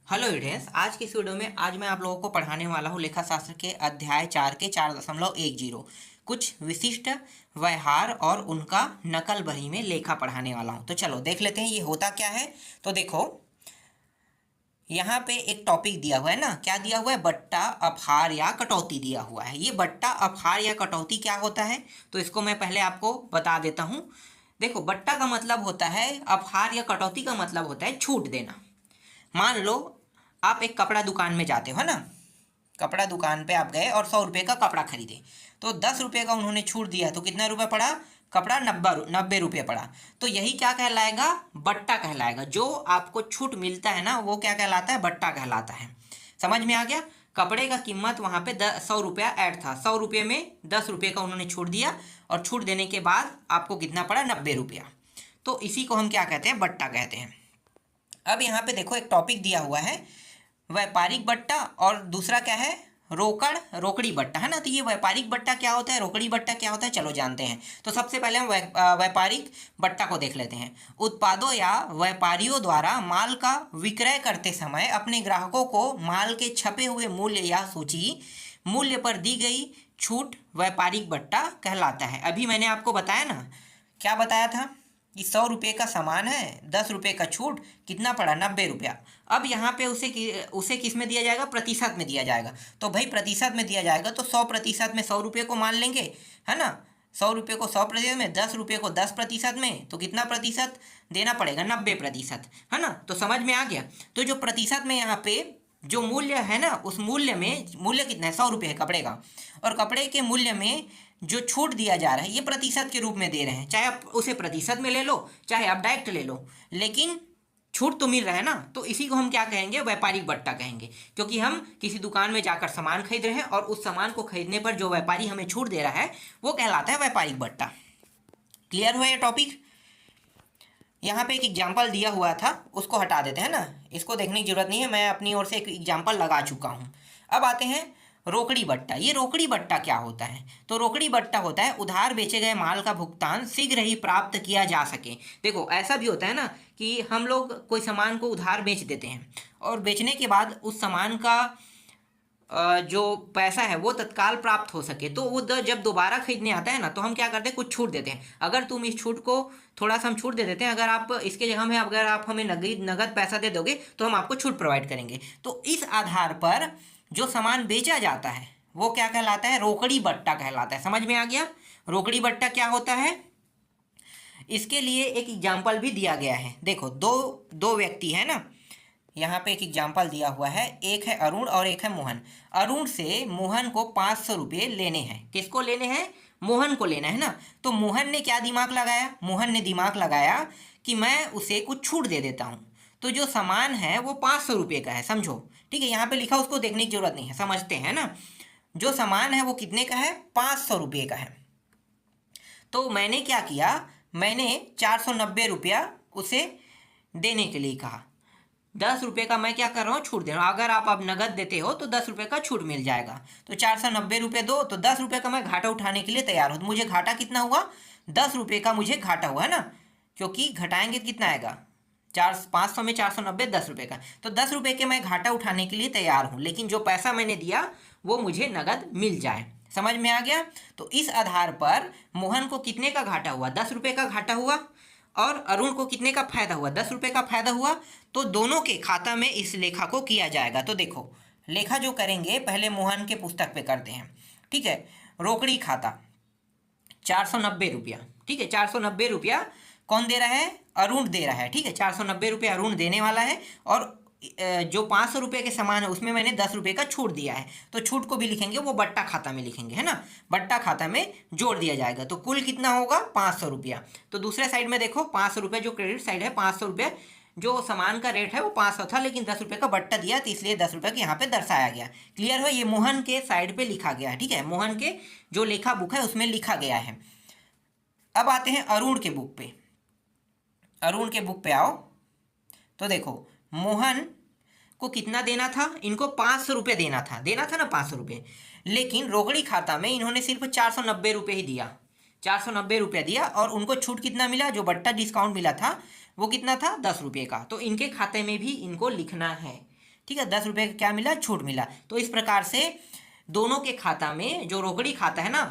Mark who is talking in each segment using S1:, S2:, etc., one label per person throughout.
S1: Hello students, आज की इस वीडियो में आज मैं आप लोगों को पढ़ाने वाला हूँ लेखा शास्त्र के अध्याय 4 के 4.10 कुछ विशिष्ट व्यवहार और उनका नकल बही में लेखा पढ़ाने वाला हूँ। तो चलो देख लेते हैं ये होता क्या है। तो देखो यहाँ पे एक टॉपिक दिया हुआ है ना, क्या दिया हुआ है? बट्टा, अपहार या कटौती दिया हुआ है। ये बट्टा, अपहार या कटौती क्या होता है तो इसको मैं पहले आपको बता देता हूँ। देखो, बट्टा का मतलब होता है, अपहार या कटौती का मतलब होता है छूट देना। मान लो आप एक कपड़ा दुकान में जाते हो ना, कपड़ा दुकान पे आप गए और 100 रुपये का कपड़ा खरीदे, तो 10 रुपये का उन्होंने छूट दिया तो कितना रुपये पड़ा? कपड़ा 90 रुपये पड़ा। तो यही क्या कहलाएगा? बट्टा कहलाएगा। जो आपको छूट मिलता है ना, वो क्या कहलाता है? बट्टा कहलाता है। समझ में आ गया? कपड़े का कीमत वहाँ पे 100 रुपया ऐड था, 100 रुपये में 10 रुपये का उन्होंने छूट दिया और छूट देने के बाद आपको कितना पड़ा? 90 रुपया। तो इसी को हम क्या कहते हैं? बट्टा कहते हैं। अब यहाँ पे देखो एक टॉपिक दिया हुआ है, व्यापारिक बट्टा, और दूसरा क्या है? रोकड़ी बट्टा, है ना। तो ये व्यापारिक बट्टा क्या होता है, रोकड़ी बट्टा क्या होता है, चलो जानते हैं। तो सबसे पहले हम व्यापारिक बट्टा को देख लेते हैं। उत्पादों या व्यापारियों द्वारा माल का विक्रय करते समय अपने ग्राहकों को माल के छपे हुए मूल्य या सूची मूल्य पर दी गई छूट व्यापारिक बट्टा कहलाता है। अभी मैंने आपको बताया ना, क्या बताया था कि 100 रुपये का सामान है, 10 रुपये का छूट, कितना पड़ा? 90 रुपया। अब यहाँ पे उसे किस में दिया जाएगा? प्रतिशत में दिया जाएगा। तो भाई प्रतिशत में दिया जाएगा तो 100% में 100 रुपये को मान लेंगे, है ना। 100 रुपये को 100% में, 10 रुपये को 10% में, तो कितना प्रतिशत देना पड़ेगा? 90%, है ना। तो समझ में आ गया। तो जो प्रतिशत में यहाँ पे जो मूल्य है ना, उस मूल्य में, मूल्य कितना है? 100 रुपये है कपड़े का, और कपड़े के मूल्य में जो छूट दिया जा रहा है ये प्रतिशत के रूप में दे रहे हैं। चाहे आप उसे प्रतिशत में ले लो, चाहे आप डायरेक्ट ले लो, लेकिन छूट तो मिल रहा है ना। तो इसी को हम क्या कहेंगे? व्यापारिक बट्टा कहेंगे। क्योंकि हम किसी दुकान में जाकर सामान खरीद रहे हैं और उस सामान को खरीदने पर जो व्यापारी हमें छूट दे रहा है वो कहलाता है व्यापारिक बट्टा। क्लियर हुआ ये टॉपिक? यहाँ पे एक एग्जाम्पल दिया हुआ था, उसको हटा देते हैं ना, इसको देखने की जरूरत नहीं है, मैं अपनी ओर से एक एग्जाम्पल लगा चुका हूँ। अब आते हैं रोकड़ी बट्टा। ये रोकड़ी बट्टा क्या होता है? तो रोकड़ी बट्टा होता है उधार बेचे गए माल का भुगतान शीघ्र ही प्राप्त किया जा सके। देखो ऐसा भी होता है ना कि हम लोग कोई सामान को उधार बेच देते हैं और बेचने के बाद उस सामान का जो पैसा है वो तत्काल प्राप्त हो सके, तो वो जब दोबारा खरीदने आता है ना, तो हम क्या करते हैं? कुछ छूट देते हैं। अगर तुम इस छूट को थोड़ा सा हम छूट दे देते हैं, अगर आप इसके जगह में, अगर आप हमें नगद पैसा दे दोगे तो हम आपको छूट प्रोवाइड करेंगे। तो इस आधार पर जो सामान बेचा जाता है वो क्या कहलाता है? रोकड़ी बट्टा कहलाता है। समझ में आ गया? रोकड़ी बट्टा क्या होता है? इसके लिए एक एग्जाम्पल भी दिया गया है। देखो दो व्यक्ति है ना, यहाँ पे एक एग्जाम्पल दिया हुआ है, एक है अरुण और एक है मोहन। अरुण से मोहन को 500 रुपये लेने हैं। किसको लेने हैं? मोहन को लेना है ना। तो मोहन ने क्या दिमाग लगाया? मोहन ने दिमाग लगाया कि मैं उसे कुछ छूट दे देता हूँ। तो जो सामान है वो 500 रुपये का है, समझो। ठीक है, यहाँ पे लिखा, उसको देखने की जरूरत नहीं है, समझते हैं ना। जो सामान है वो कितने का है? 500 रुपये का है। तो मैंने क्या किया? मैंने 490 रुपया उसे देने के लिए कहा। 10 रुपये का मैं क्या कर रहा हूँ? छूट दे रहा हूँ। अगर आप अब नगद देते हो तो 10 रुपये का छूट मिल जाएगा। तो 490 रुपये दो, तो 10 रुपये का मैं घाटा उठाने के लिए तैयार हूँ। तो मुझे घाटा कितना हुआ? 10 रुपये का मुझे घाटा हुआ, है ना। क्योंकि घटाएंगे तो कितना आएगा? 500 में 490, 10 रुपये का। तो 10 रुपये के मैं घाटा उठाने के लिए तैयार हूँ, लेकिन जो पैसा मैंने दिया वो मुझे नगद मिल जाए। समझ में आ गया? तो इस आधार पर मोहन को कितने का घाटा हुआ? 10 रुपये का घाटा हुआ, और अरुण को कितने का फायदा हुआ? 10 रुपये का फायदा हुआ। तो दोनों के खाता में इस लेखा को किया जाएगा। तो देखो लेखा जो करेंगे, पहले मोहन के पुस्तक पे करते हैं। ठीक है, रोकड़ी खाता 490 रुपया। ठीक है, 490 रुपया कौन दे रहा है? अरुण दे रहा है। ठीक है, 490 रुपये अरुण देने वाला है, और जो 500 रुपये के सामान है उसमें मैंने 10 रुपये का छूट दिया है। तो छूट को भी लिखेंगे, वो बट्टा खाता में लिखेंगे, है ना। बट्टा खाता में जोड़ दिया जाएगा। तो कुल कितना होगा? 500 रुपया। तो दूसरे साइड में देखो 500 रुपये, जो क्रेडिट साइड है 500 रुपये, जो सामान का रेट है वो 500 था, लेकिन 10 रुपये का बट्टा दिया तो इसलिए 10 रुपये को यहाँ पे दर्शाया गया। क्लियर हो? ये मोहन के साइड पे लिखा गया है। ठीक है, मोहन के जो लेखा बुक है उसमें लिखा गया है। अब आते हैं अरुण के बुक पे। अरुण के बुक पे आओ तो देखो मोहन को कितना देना था? इनको 500 रुपये देना था ना, 500 रुपये। लेकिन रोकड़ी खाता में इन्होंने सिर्फ 490 रुपये ही दिया, 490 रुपया दिया, और उनको छूट कितना मिला? जो बट्टा डिस्काउंट मिला था वो कितना था? 10 रुपये का। तो इनके खाते में भी इनको लिखना है। ठीक है, 10 रुपये का क्या मिला, छूट मिला। तो इस प्रकार से दोनों के खाता में, जो रोकड़ी खाता है ना,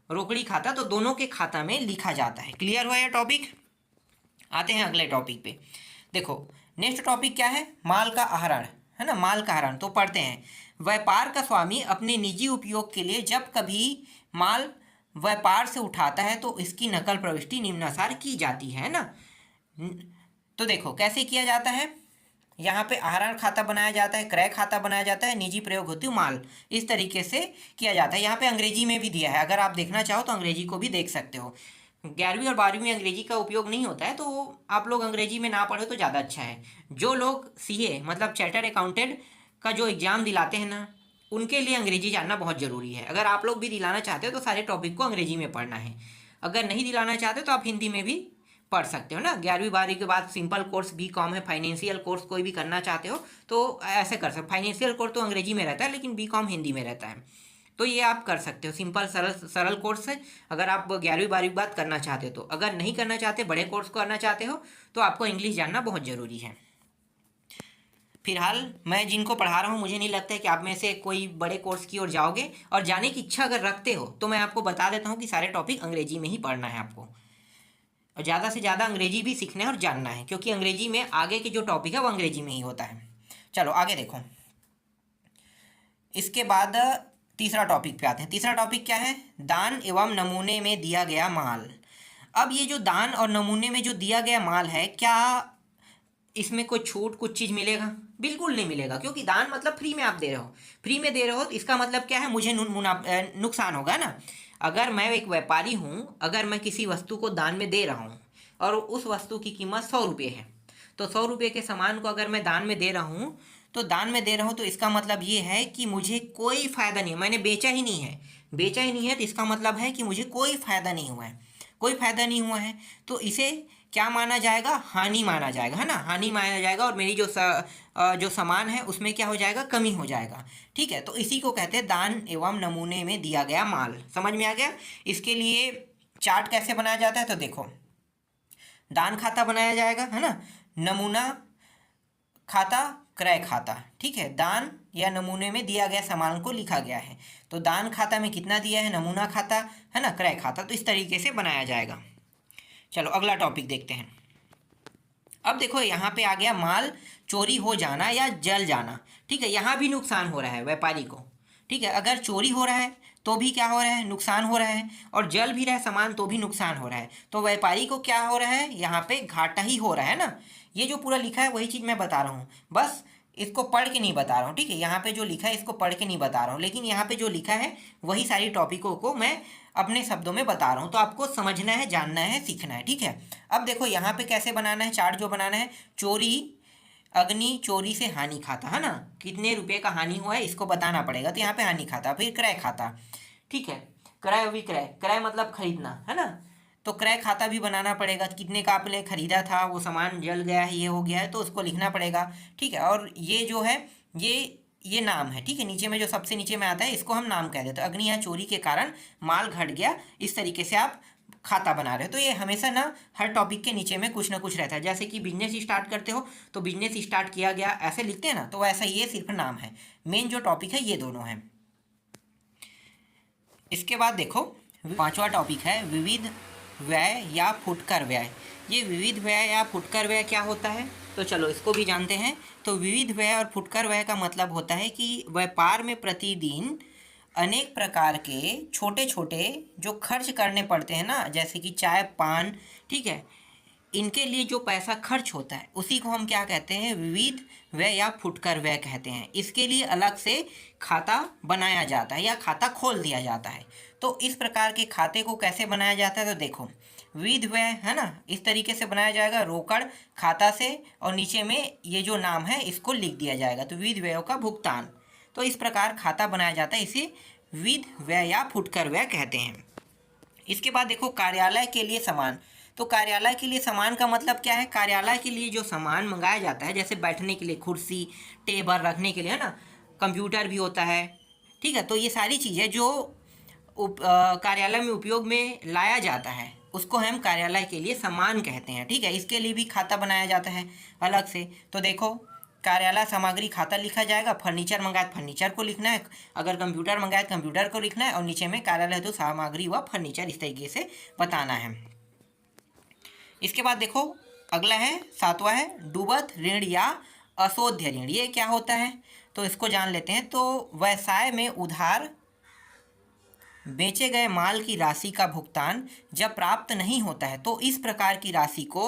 S1: रोकड़ी खाता, तो दोनों के खाता में लिखा जाता है। क्लियर हुआ यह टॉपिक। आते हैं अगले टॉपिक पे। देखो नेक्स्ट टॉपिक क्या है, माल का आहरण, है ना, माल का आहरण। तो पढ़ते हैं, व्यापार का स्वामी अपने निजी उपयोग के लिए जब कभी माल व्यापार से उठाता है तो इसकी नकल प्रविष्टि निम्नानुसार की जाती है ना। तो देखो कैसे किया जाता है, यहाँ पे आहरण खाता बनाया जाता है, क्रय खाता बनाया जाता है, निजी प्रयोग हेतु माल, इस तरीके से किया जाता है। यहाँ पे अंग्रेजी में भी दिया है, अगर आप देखना चाहो तो अंग्रेजी को भी देख सकते हो। 11वीं और 12वीं में अंग्रेजी का उपयोग नहीं होता है, तो आप लोग अंग्रेजी में ना पढ़ो तो ज़्यादा अच्छा है। जो लोग सीए मतलब चार्टर्ड अकाउंटेंट का जो एग्ज़ाम दिलाते हैं ना, उनके लिए अंग्रेजी जानना बहुत ज़रूरी है। अगर आप लोग भी दिलाना चाहते हो तो सारे टॉपिक को अंग्रेजी में पढ़ना है। अगर नहीं दिलाना चाहते तो आप हिंदी में भी पढ़ सकते हो ना। 11वीं 12वीं के बाद सिंपल कोर्स बीकॉम है, फाइनेंशियल कोर्स कोई भी करना चाहते हो तो ऐसे कर सकते। फाइनेंशियल कोर्स तो अंग्रेजी में रहता है, लेकिन बीकॉम हिंदी में रहता है, तो ये आप कर सकते हो। सिंपल सरल सरल कोर्स है अगर आप 11वीं 12वीं बात करना चाहते हो तो। अगर नहीं करना चाहते, बड़े कोर्स करना चाहते हो, तो आपको इंग्लिश जानना बहुत ज़रूरी है। फिलहाल मैं जिनको पढ़ा रहा हूँ, मुझे नहीं लगता है कि आप में से कोई बड़े कोर्स की ओर जाओगे, और जाने की इच्छा अगर रखते हो तो मैं आपको बता देता हूँ कि सारे टॉपिक अंग्रेजी में ही पढ़ना है आपको, और ज़्यादा से ज़्यादा अंग्रेजी भी सीखना है और जानना है, क्योंकि अंग्रेजी में आगे के जो टॉपिक है वो अंग्रेजी में ही होता है। चलो आगे देखो, इसके बाद तीसरा टॉपिक पे आते हैं। तीसरा टॉपिक क्या है, दान एवं नमूने में दिया गया माल। अब ये जो दान और नमूने में जो दिया गया माल है, क्या इसमें कोई छूट, कुछ चीज़ मिलेगा? बिल्कुल नहीं मिलेगा, क्योंकि दान मतलब फ्री में आप दे रहे हो। फ्री में दे रहे हो तो इसका मतलब क्या है, मुझे नुकसान होगा ना। अगर मैं एक व्यापारी हूँ, अगर मैं किसी वस्तु को दान में दे रहा हूँ और उस वस्तु की कीमत 100 रुपये है, तो 100 रुपये के सामान को अगर मैं दान में दे रहा हूँ, तो दान में दे रहा हूँ तो इसका मतलब ये है कि मुझे कोई फ़ायदा नहीं है, मैंने बेचा ही नहीं है। बेचा ही नहीं है तो इसका मतलब है कि मुझे कोई फ़ायदा नहीं हुआ है, कोई फ़ायदा नहीं हुआ है, तो इसे क्या माना जाएगा, हानि माना जाएगा, है ना, हानि माना जाएगा। और मेरी जो सामान है उसमें क्या हो जाएगा, कमी हो जाएगा। ठीक है, तो इसी को कहते हैं दान एवं नमूने में दिया गया माल। समझ में आ गया। इसके लिए चार्ट कैसे बनाया जाता है, तो देखो दान खाता बनाया जाएगा, है ना, नमूना खाता, क्रय खाता। ठीक है, दान या नमूने में दिया गया सामान को लिखा गया है, तो दान खाता में कितना दिया है, नमूना खाता, है ना, क्रय खाता, तो इस तरीके से बनाया जाएगा। चलो अगला टॉपिक देखते हैं। अब देखो यहाँ पे आ गया माल चोरी हो जाना या जल जाना। ठीक है, यहाँ भी नुकसान हो रहा है व्यापारी को। ठीक है, अगर चोरी हो रहा है तो भी क्या हो रहा है, नुकसान हो रहा है, और जल भी रहा है सामान तो भी नुकसान हो रहा है। तो व्यापारी को क्या हो रहा है, यहाँ पे घाटा ही हो रहा है ना। ये जो पूरा लिखा है वही चीज़ मैं बता रहा हूँ, बस इसको पढ़ के नहीं बता रहा हूँ। ठीक है, यहाँ पे जो लिखा है इसको पढ़ के नहीं बता रहा हूँ, लेकिन यहाँ पे जो लिखा है वही सारी टॉपिकों को मैं अपने शब्दों में बता रहा हूँ, तो आपको समझना है, जानना है, सीखना है। ठीक है, अब देखो यहाँ पे कैसे बनाना है चार्ट, जो बनाना है, चोरी अग्नि चोरी से हानि खाता, है ना, कितने रुपए का हानि हुआ है इसको बताना पड़ेगा, तो यहाँ पे हानि खाता, फिर क्रय खाता। ठीक है, क्रय विक्रय, क्रय मतलब खरीदना, है ना, तो क्रय खाता भी बनाना पड़ेगा, कितने का आपने खरीदा था, वो सामान जल गया है, ये हो गया है, तो उसको लिखना पड़ेगा। ठीक है, और ये जो है ये नाम है। ठीक है, नीचे में जो सबसे नीचे में आता है इसको हम नाम कह देते हैं। अग्नि या चोरी के कारण माल घट गया, इस तरीके से आप खाता बना रहे हो। तो ये हमेशा ना हर टॉपिक के नीचे में कुछ ना कुछ रहता है। जैसे कि बिजनेस स्टार्ट करते हो तो बिजनेस स्टार्ट किया गया ऐसे लिखते हैं ना, तो वैसा ये सिर्फ नाम है। मेन जो टॉपिक है ये दोनों हैं। इसके बाद देखो पांचवा टॉपिक है विविध व्यय या फुटकर व्यय। ये विविध व्यय या फुटकर व्यय क्या होता है, तो चलो इसको भी जानते हैं। तो विविध व्यय और फुटकर व्यय का मतलब होता है कि व्यापार में प्रतिदिन अनेक प्रकार के छोटे छोटे जो खर्च करने पड़ते हैं ना, जैसे कि चाय पान, ठीक है, इनके लिए जो पैसा खर्च होता है उसी को हम क्या कहते हैं, विविध व्यय या फुटकर व्यय कहते हैं। इसके लिए अलग से खाता बनाया जाता है या खाता खोल दिया जाता है। तो इस प्रकार के खाते को कैसे बनाया जाता है, तो देखो विविध व्यय, है ना, इस तरीके से बनाया जाएगा, रोकड़ खाता से, और नीचे में ये जो नाम है इसको लिख दिया जाएगा, तो विविध व्ययों का भुगतान। तो इस प्रकार खाता बनाया जाता है, इसे विविध व्यय या फुटकर व्यय कहते हैं। इसके बाद देखो कार्यालय के लिए सामान। तो कार्यालय के लिए सामान का मतलब क्या है, कार्यालय के लिए जो सामान मंगाया जाता है, जैसे बैठने के लिए कुर्सी, टेबल रखने के लिए, है ना, कंप्यूटर भी होता है। ठीक है, तो ये सारी चीज़ें जो कार्यालय में उपयोग में लाया जाता है उसको हम कार्यालय के लिए सामान कहते हैं। ठीक है, इसके लिए भी खाता बनाया जाता है अलग से। तो देखो कार्यालय सामग्री खाता लिखा जाएगा, फर्नीचर मंगाए तो फर्नीचर को लिखना है, अगर कंप्यूटर मंगाए तो कंप्यूटर को लिखना है, और नीचे में कार्यालय हेतु सामग्री व फर्नीचर इस तरीके से बताना है। इसके बाद देखो अगला है 7वां है डूबत ऋण या अशोध्य ऋण। ये क्या होता है तो इसको जान लेते हैं। तो व्यवसाय में उधार बेचे गए माल की राशि का भुगतान जब प्राप्त नहीं होता है तो इस प्रकार की राशि को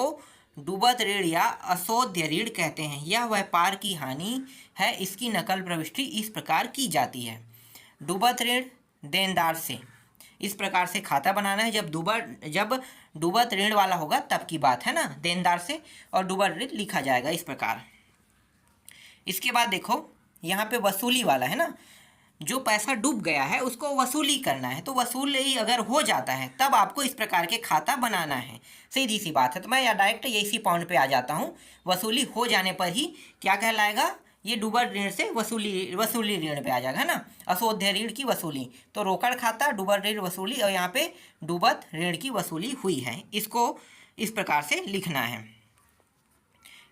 S1: डूबत ऋण या अशोध्य ऋण कहते हैं। यह व्यापार की हानि है, इसकी नकल प्रविष्टि इस प्रकार की जाती है। डूबत ऋण देनदार से इस प्रकार से खाता बनाना है। जब डूबत ऋण वाला होगा तब की बात है ना, देनदार से, और डूबत ऋण लिखा जाएगा इस प्रकार। इसके बाद देखो यहाँ पे वसूली वाला है ना, जो पैसा डूब गया है उसको वसूली करना है। तो वसूली अगर हो जाता है तब आपको इस प्रकार के खाता बनाना है, सीधी सी बात है। तो मैं या डायरेक्ट इसी पॉइंट पे आ जाता हूँ। वसूली हो जाने पर ही क्या कहलाएगा, ये डूबत ऋण से वसूली ऋण पे आ जाएगा, है ना, अशोध्य ऋण की वसूली। तो रोकड़ खाता, डूबत ऋण वसूली, और यहाँ पे डूबत ऋण की वसूली हुई है, इसको इस प्रकार से लिखना है।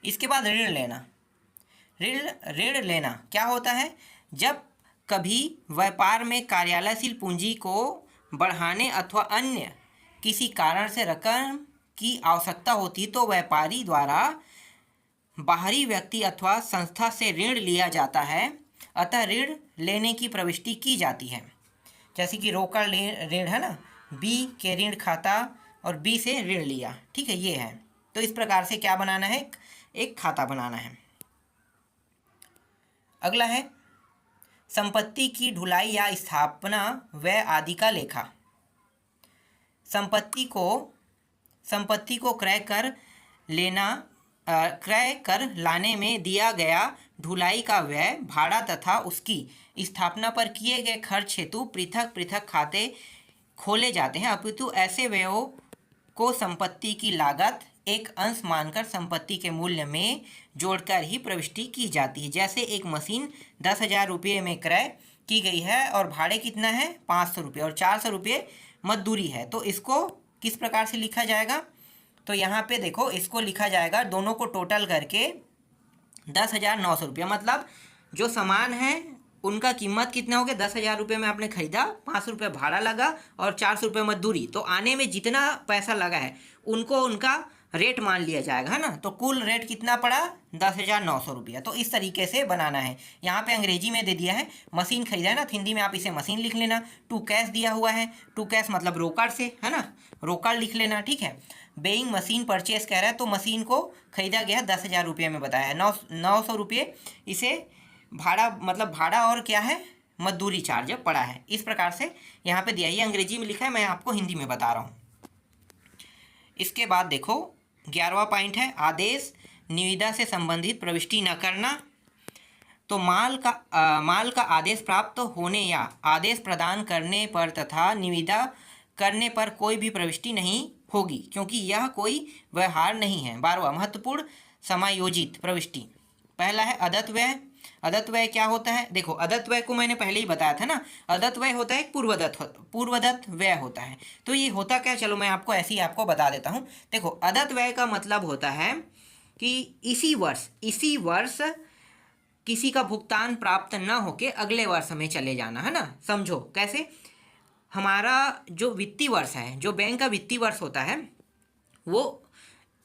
S1: इसके बाद ऋण लेना। ऋण लेना क्या होता है, जब कभी व्यापार में कार्यालयशील पूंजी को बढ़ाने अथवा अन्य किसी कारण से रकम की आवश्यकता होती तो व्यापारी द्वारा बाहरी व्यक्ति अथवा संस्था से ऋण लिया जाता है, अतः ऋण लेने की प्रविष्टि की जाती है। जैसे कि रोकड़ ऋण है ना, बी के ऋण खाता और बी से ऋण लिया, ठीक है, ये है। तो इस प्रकार से क्या बनाना है, एक खाता बनाना है। अगला है संपत्ति की ढुलाई या स्थापना व्यय आदि का लेखा। संपत्ति को क्रय कर लाने में दिया गया ढुलाई का व्यय, भाड़ा तथा उसकी स्थापना पर किए गए खर्च हेतु पृथक पृथक खाते खोले जाते हैं, अपितु ऐसे व्ययों को संपत्ति की लागत एक अंश मानकर संपत्ति के मूल्य में जोड़कर ही प्रविष्टि की जाती है। जैसे एक मशीन 10,000 रुपये में क्रय की गई है और भाड़े कितना है 500 रुपये और 400 रुपये मजदूरी है, तो इसको किस प्रकार से लिखा जाएगा, तो यहाँ पे देखो इसको लिखा जाएगा दोनों को टोटल करके 10,900 रुपये। मतलब जो सामान है उनका कीमत कितना हो गया, 10,000 रुपये में आपने खरीदा, 500 रुपये भाड़ा लगा और 400 रुपये मजदूरी, तो आने में जितना पैसा लगा है उनको उनका रेट मान लिया जाएगा, है ना। तो कुल रेट कितना पड़ा 10,900 रुपया। तो इस तरीके से बनाना है। यहाँ पे अंग्रेजी में दे दिया है मशीन खरीदा है ना, हिंदी में आप इसे मशीन लिख लेना। टू कैश दिया हुआ है, टू कैश मतलब रोकड़ से, है ना, रोकड़ लिख लेना, ठीक है। बेइंग मशीन परचेस कह रहा है तो मशीन को खरीदा गया 10,000 रुपये में बताया है, 900 रुपये इसे भाड़ा, मतलब भाड़ा और क्या है मजदूरी चार्ज पड़ा है। इस प्रकार से यहाँ पे दिया, ये अंग्रेजी में लिखा है, मैं आपको हिंदी में बता रहा हूँ। इसके बाद देखो 11वां पॉइंट है आदेश निविदा से संबंधित प्रविष्टि न करना। तो माल का आदेश प्राप्त होने या आदेश प्रदान करने पर तथा निविदा करने पर कोई भी प्रविष्टि नहीं होगी, क्योंकि यह कोई व्यवहार नहीं है। 12वां महत्वपूर्ण समायोजित प्रविष्टि। पहला है अदत्त व्यय। अदत्त व्यय क्या होता है, देखो अदत्त व्यय को मैंने पहले ही बताया था ना, अदत्त व्यय होता है पूर्वदत्त व्यय होता है। तो ये होता क्या, चलो मैं आपको ऐसे ही आपको बता देता हूँ। देखो अदत्त व्यय का मतलब होता है कि इसी वर्ष किसी का भुगतान प्राप्त न होके अगले वर्ष में चले जाना, है ना। समझो कैसे, हमारा जो वित्तीय वर्ष है, जो बैंक का वित्तीय वर्ष होता है वो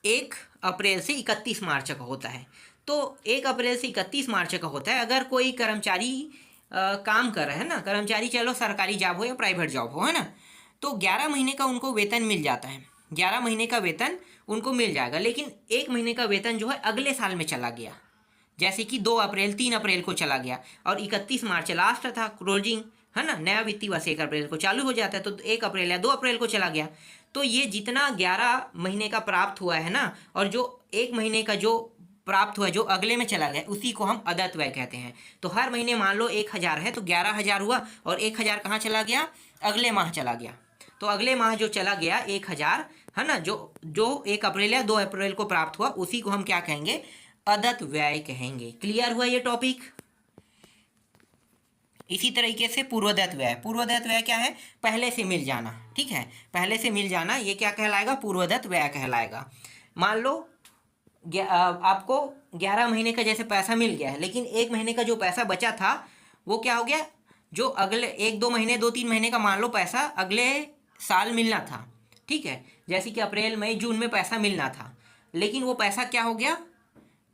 S1: 1 अप्रैल से 31 मार्च का होता है। तो 1 अप्रैल से 31 मार्च का होता है। अगर कोई कर्मचारी काम कर रहा है ना, कर्मचारी चलो सरकारी जॉब हो या प्राइवेट जॉब हो, है ना, तो 11 महीने का उनको वेतन मिल जाता है, 11 महीने का वेतन उनको मिल जाएगा। लेकिन 1 महीने का वेतन जो है अगले साल में चला गया, जैसे कि 2 अप्रैल 3 अप्रैल को चला गया और 31 मार्च लास्ट था क्लोजिंग, है ना, नया वित्तीय वर्ष 1 अप्रैल को चालू हो जाता है, तो 1 अप्रैल या 2 अप्रैल को चला गया। तो ये जितना 11 महीने का प्राप्त हुआ है ना, और जो 1 महीने का जो प्राप्त हुआ जो अगले में चला गया, उसी को हम अदत्त व्यय कहते हैं। तो हर महीने मान लो 1,000 है तो 11,000 हुआ और 1,000 कहाँ चला गया, अगले माह चला गया। तो अगले माह जो चला गया 1,000, है ना, जो 1 अप्रैल या 2 अप्रैल को प्राप्त हुआ, उसी को हम क्या कहेंगे, अदत्त व्यय कहेंगे। क्लियर हुआ ये टॉपिक। इसी तरीके से पूर्वदत्त व्यय। पूर्वदत्त व्यय क्या है, पहले से मिल जाना, ठीक है, पहले से मिल जाना, ये क्या कहलाएगा, पूर्वदत्त व्यय कहलाएगा। मान लो आपको 11 महीने का जैसे पैसा मिल गया है, लेकिन 1 महीने का जो पैसा बचा था वो क्या हो गया, जो अगले 1-2 महीने 2-3 महीने का मान लो पैसा अगले साल मिलना था, ठीक है, जैसे कि अप्रैल मई जून में पैसा मिलना था, लेकिन वो पैसा क्या हो गया,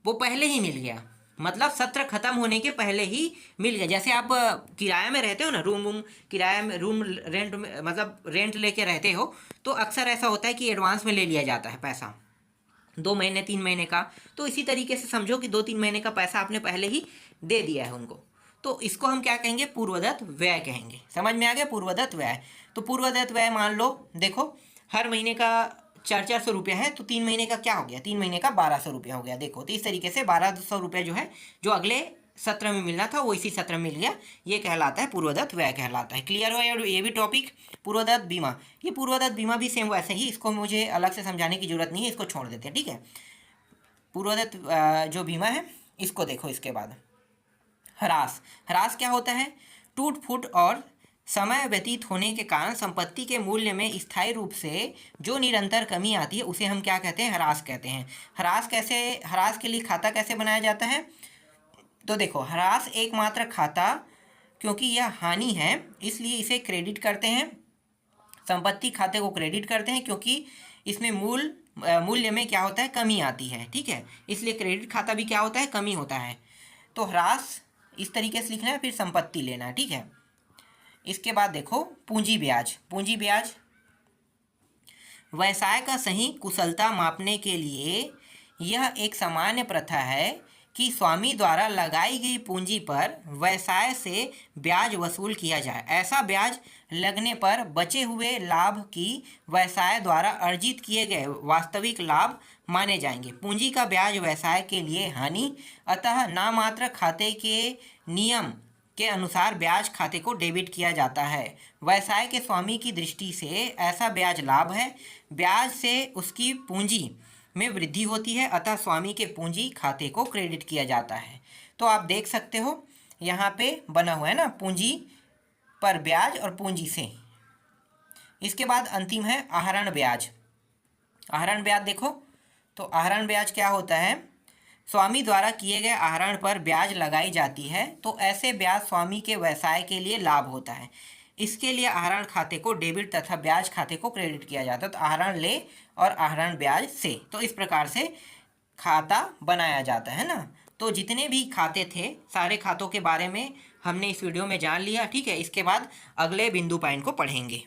S1: वो पहले ही मिल गया, मतलब सत्र खत्म होने के पहले ही मिल गया। जैसे आप किराए में रहते हो ना, रूम किराए में, रूम रेंट में, मतलब रेंट लेके रहते हो, तो अक्सर ऐसा होता है कि एडवांस में ले लिया जाता है पैसा 2 महीने 3 महीने का। तो इसी तरीके से समझो कि 2-3 महीने का पैसा आपने पहले ही दे दिया है उनको, तो इसको हम क्या कहेंगे, पूर्वदत्त व्यय कहेंगे। समझ में आ गया, पूर्वदत्त व्यय। तो पूर्वदत्त व्यय मान लो, देखो हर महीने का 400-400 रुपया है, तो 3 महीने का क्या हो गया, 3 महीने का 1200 रुपया हो गया। देखो तो इस तरीके से 1200 रुपया जो है, जो अगले सत्र में मिलना था वो इसी सत्र में मिल गया, ये कहलाता है पूर्वदत्त व्यय कहलाता है। क्लियर हो ये भी टॉपिक। पूर्वदत्त बीमा, ये पूर्वदत्त बीमा भी सेम वैसे ही, इसको मुझे अलग से समझाने की जरूरत नहीं है, इसको छोड़ देते हैं, ठीक है। पूर्वदत्त जो बीमा है, इसको देखो। इसके बाद ह्रास, ह्रास क्या होता है, टूट फूट और समय व्यतीत होने के कारण संपत्ति के मूल्य में स्थायी रूप से जो निरंतर कमी आती है उसे हम क्या कहते हैं, ह्रास कहते हैं। ह्रास कैसे, ह्रास के लिए खाता कैसे बनाया जाता है, तो देखो ह्रास एकमात्र खाता, क्योंकि यह हानि है इसलिए इसे क्रेडिट करते हैं, संपत्ति खाते को क्रेडिट करते हैं, क्योंकि इसमें मूल्य में क्या होता है, कमी आती है, ठीक है, इसलिए क्रेडिट खाता भी क्या होता है, कमी होता है। तो ह्रास इस तरीके से लिखना है, फिर संपत्ति लेना है, ठीक है। इसके बाद देखो पूंजी ब्याज, पूंजी ब्याज व्यवसाय का सही कुशलता मापने के लिए यह एक सामान्य प्रथा है कि स्वामी द्वारा लगाई गई पूंजी पर व्यवसाय से ब्याज वसूल किया जाए। ऐसा ब्याज लगने पर बचे हुए लाभ की व्यवसाय द्वारा अर्जित किए गए वास्तविक लाभ माने जाएंगे। पूंजी का ब्याज व्यवसाय के लिए हानि, अतः नामात्र खाते के नियम के अनुसार ब्याज खाते को डेबिट किया जाता है। व्यवसाय के स्वामी की दृष्टि से ऐसा ब्याज लाभ है, ब्याज से उसकी पूंजी में वृद्धि होती है, अतः स्वामी के पूंजी खाते को क्रेडिट किया जाता है। तो आप देख सकते हो यहाँ पे बना हुआ है ना, पूंजी पर ब्याज और पूंजी से। इसके बाद अंतिम है आहरण ब्याज। आहरण ब्याज देखो, तो आहरण ब्याज क्या होता है, स्वामी द्वारा किए गए आहरण पर ब्याज लगाई जाती है, तो ऐसे ब्याज स्वामी के व्यवसाय के लिए लाभ होता है। इसके लिए आहरण खाते को डेबिट तथा ब्याज खाते को क्रेडिट किया जाता है। तो आहरण ले और आहरण ब्याज से, तो इस प्रकार से खाता बनाया जाता है ना। तो जितने भी खाते थे, सारे खातों के बारे में हमने इस वीडियो में जान लिया, ठीक है। इसके बाद अगले बिंदु पॉइंट को पढ़ेंगे।